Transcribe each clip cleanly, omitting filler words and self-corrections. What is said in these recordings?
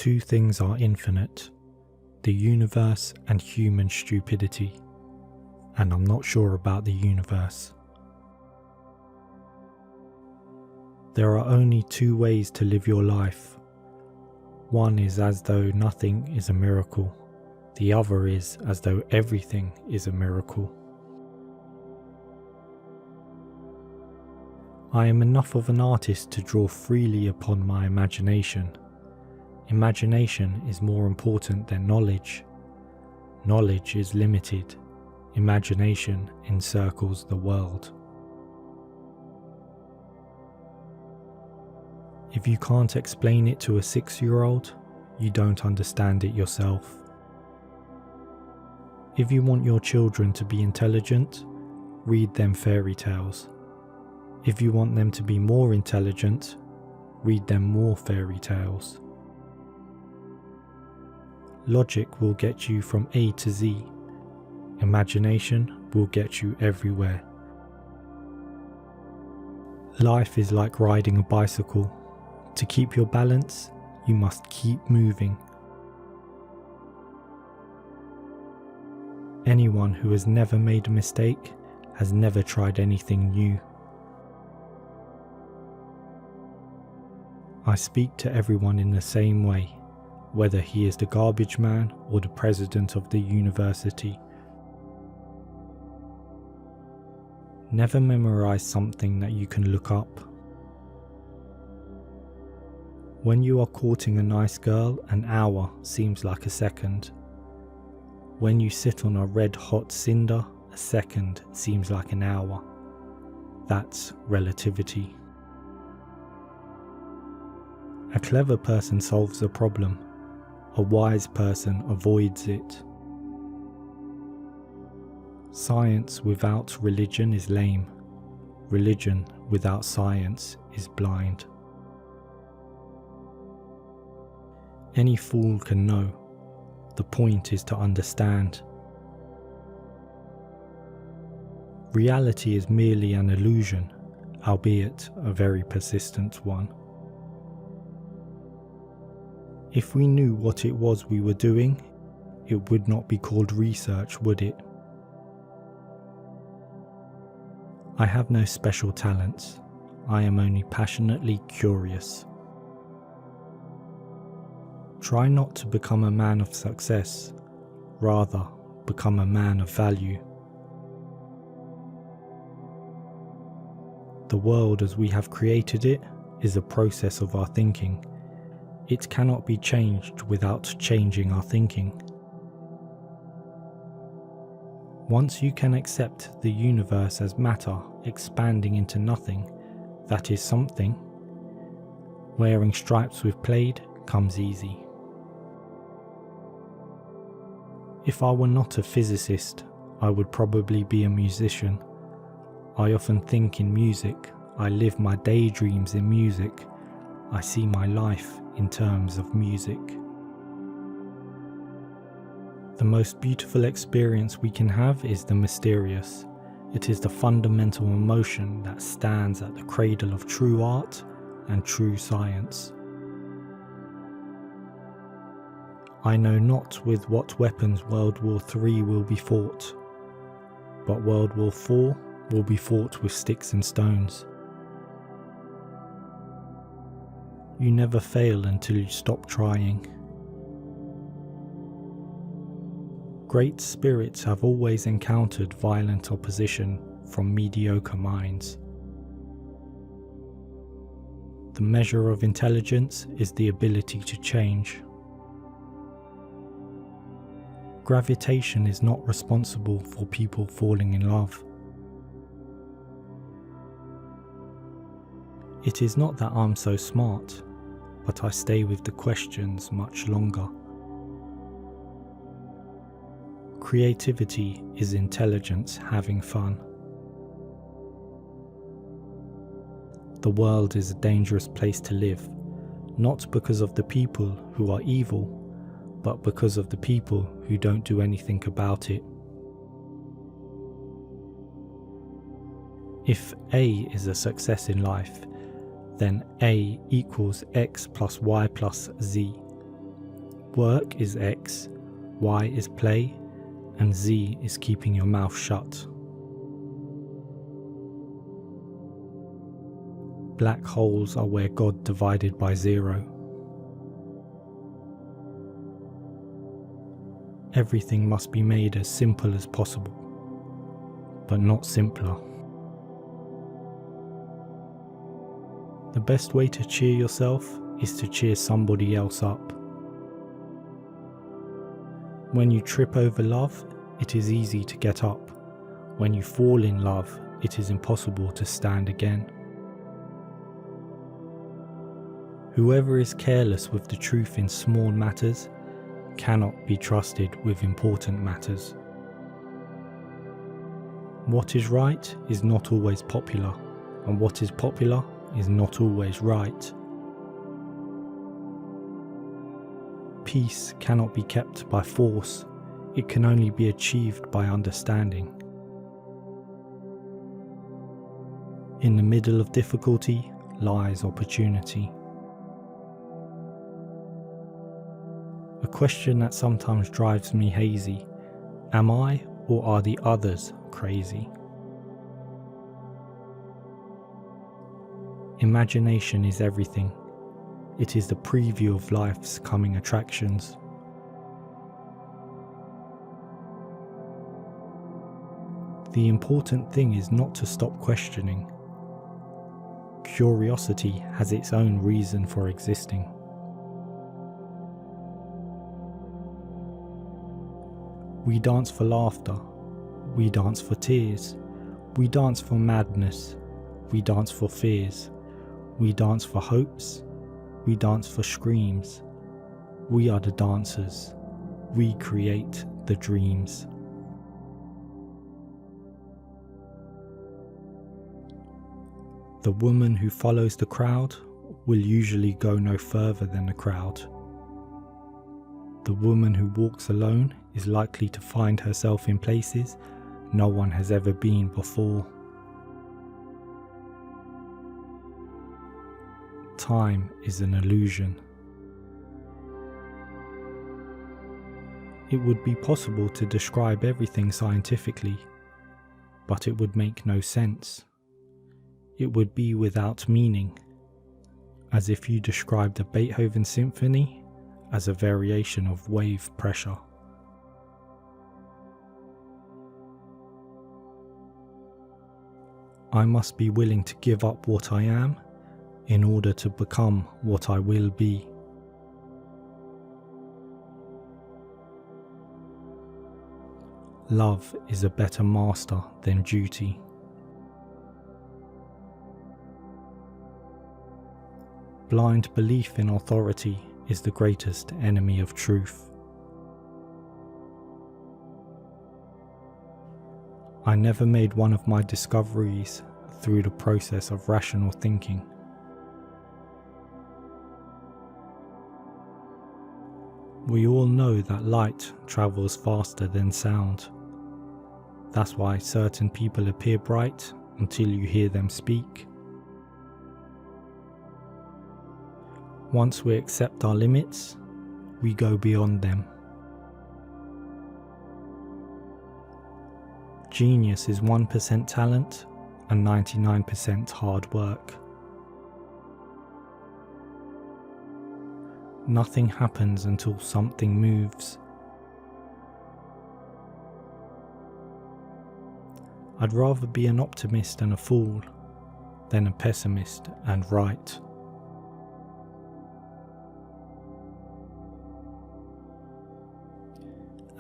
Two things are infinite: the universe and human stupidity. And I'm not sure about the universe. There are only two ways to live your life. One is as though nothing is a miracle. The other is as though everything is a miracle. I am enough of an artist to draw freely upon my imagination. Imagination is more important than knowledge. Knowledge is limited. Imagination encircles the world. If you can't explain it to a 6-year-old, you don't understand it yourself. If you want your children to be intelligent, read them fairy tales. If you want them to be more intelligent, read them more fairy tales. Logic will get you from A to Z. Imagination will get you everywhere. Life is like riding a bicycle. To keep your balance, you must keep moving. Anyone who has never made a mistake has never tried anything new. I speak to everyone in the same way, whether he is the garbage man or the president of the university. Never memorize something that you can look up. When you are courting a nice girl, an hour seems like a second. When you sit on a red-hot cinder, a second seems like an hour. That's relativity. A clever person solves a problem. A wise person avoids it. Science without religion is lame. Religion without science is blind. Any fool can know. The point is to understand. Reality is merely an illusion, albeit a very persistent one. If we knew what it was we were doing, it would not be called research, would it? I have no special talents. I am only passionately curious. Try not to become a man of success, rather become a man of value. The world as we have created it is a process of our thinking. It cannot be changed without changing our thinking. Once you can accept the universe as matter expanding into nothing, that is something, wearing stripes with plaid comes easy. If I were not a physicist, I would probably be a musician. I often think in music. I live my daydreams in music. I see my life in terms of music. The most beautiful experience we can have is the mysterious. It is the fundamental emotion that stands at the cradle of true art and true science. I know not with what weapons World War III will be fought, but World War IV will be fought with sticks and stones. You never fail until you stop trying. Great spirits have always encountered violent opposition from mediocre minds. The measure of intelligence is the ability to change. Gravitation is not responsible for people falling in love. It is not that I'm so smart, but I stay with the questions much longer. Creativity is intelligence having fun. The world is a dangerous place to live, not because of the people who are evil, but because of the people who don't do anything about it. If A is a success in life, then A equals X plus Y plus Z. Work is X, Y is play, and Z is keeping your mouth shut. Black holes are where God divided by zero. Everything must be made as simple as possible, but not simpler. The best way to cheer yourself is to cheer somebody else up. When you trip over love, it is easy to get up. When you fall in love, it is impossible to stand again. Whoever is careless with the truth in small matters cannot be trusted with important matters. What is right is not always popular, and what is popular is not always right. Peace cannot be kept by force, it can only be achieved by understanding. In the middle of difficulty lies opportunity. A question that sometimes drives me hazy: am I or are the others crazy? Imagination is everything. It is the preview of life's coming attractions. The important thing is not to stop questioning. Curiosity has its own reason for existing. We dance for laughter, we dance for tears, we dance for madness, we dance for fears, we dance for hopes, we dance for screams. We are the dancers, we create the dreams. The woman who follows the crowd will usually go no further than the crowd. The woman who walks alone is likely to find herself in places no one has ever been before. Time is an illusion. It would be possible to describe everything scientifically, but it would make no sense. It would be without meaning, as if you described a Beethoven symphony as a variation of wave pressure. I must be willing to give up what I am in order to become what I will be. Love is a better master than duty. Blind belief in authority is the greatest enemy of truth. I never made one of my discoveries through the process of rational thinking. We all know that light travels faster than sound. That's why certain people appear bright until you hear them speak. Once we accept our limits, we go beyond them. Genius is 1% talent and 99% hard work. Nothing happens until something moves. I'd rather be an optimist and a fool than a pessimist and right.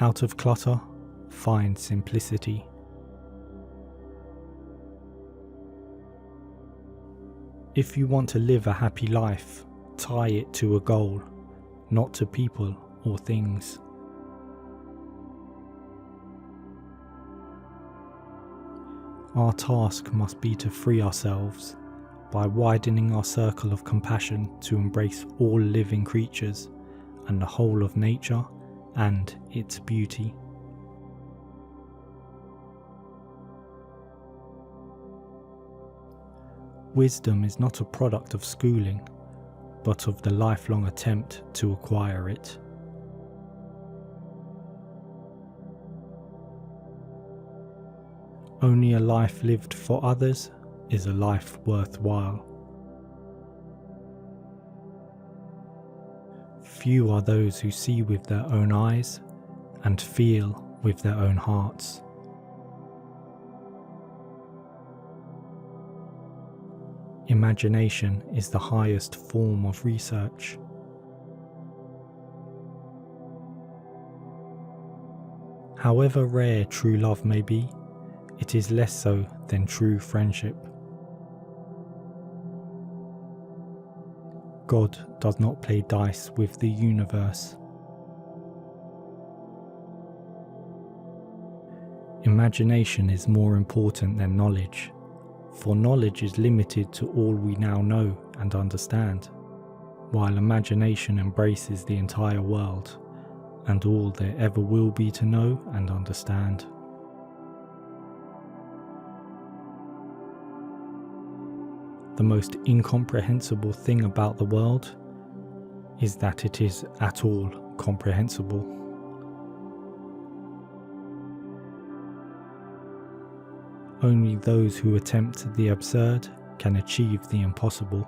Out of clutter, find simplicity. If you want to live a happy life, tie it to a goal, not to people or things. Our task must be to free ourselves by widening our circle of compassion to embrace all living creatures and the whole of nature and its beauty. Wisdom is not a product of schooling, but of the lifelong attempt to acquire it. Only a life lived for others is a life worthwhile. Few are those who see with their own eyes and feel with their own hearts. Imagination is the highest form of research. However rare true love may be, it is less so than true friendship. God does not play dice with the universe. Imagination is more important than knowledge, for knowledge is limited to all we now know and understand, while imagination embraces the entire world and all there ever will be to know and understand. The most incomprehensible thing about the world is that it is at all comprehensible. Only those who attempt the absurd can achieve the impossible.